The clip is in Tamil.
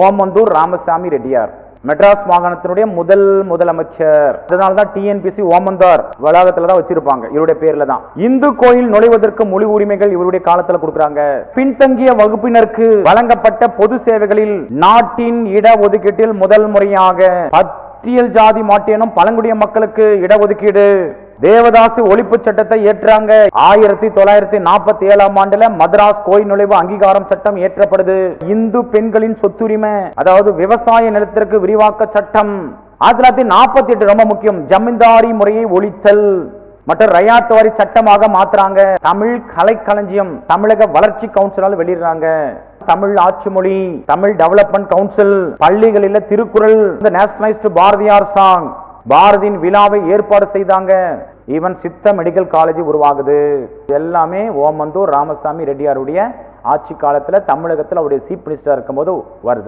ஓமந்தூர் ராமசாமி ரெட்டியார் மெட்ராஸ் மாகாணத்தினுடைய முதலமைச்சர். அதனால்தான் டிஎன்பிசி ஓமந்தார் வளாகத்துல தான் வச்சிருப்பாங்க, இவருடைய பேர்ல தான். இந்து கோயில் நுழைவதற்கு மொழி உரிமைகள் இவருடைய காலத்துல கொடுக்கறாங்க. பின்தங்கிய வகுப்பினருக்கு வழங்கப்பட்ட பொது சேவைகளில் நாட்டின் இட ஒதுக்கீட்டில் முதல் முறையாக பட்டியல் ஜாதி மாட்டியனும் பழங்குடிய மக்களுக்கு இடஒதுக்கீடு. தேவதாசி ஒழிப்பு சட்டத்தை ஏற்றாங்க. 1947 ஆண்டுல மദ്രാஸ் கோயில் நுழைவு அங்கீகாரம் சட்டம் ஏற்றப்படுது. இந்து பெண்களின் சொத்துரிமை, அதாவது விவசாய நிலத்திற்கு விரிவாக்க சட்டம் 1948 ரொம்ப முக்கியம். ஜமீன்தாரி முறையை ஒழித்தல் மற்றும் ரயாத் வாரி சட்டமாக மாத்துறாங்க. தமிழ் கலைக்களஞ்சியம் தமிழக வளர்ச்சி கவுன்சிலால் வெளியிடுறாங்க. தமிழ் ஆட்சி மொழி, தமிழ் டெவலப்மெண்ட் கவுன்சில், பள்ளிகளில் திருக்குறள், நேஷனலைஸ்டு பாரதியார் சாங், பாரதியின் விழாவை ஏற்பாடு செய்தாங்க. ஈவன் சித்த மெடிக்கல் காலேஜ் உருவாகுது. எல்லாமே ஓமந்தூர் ராமசாமி ரெட்டியாருடைய ஆட்சி காலத்துல தமிழகத்தில் அவருடைய சீஃப் மினிஸ்டர் இருக்கும்போது வருது.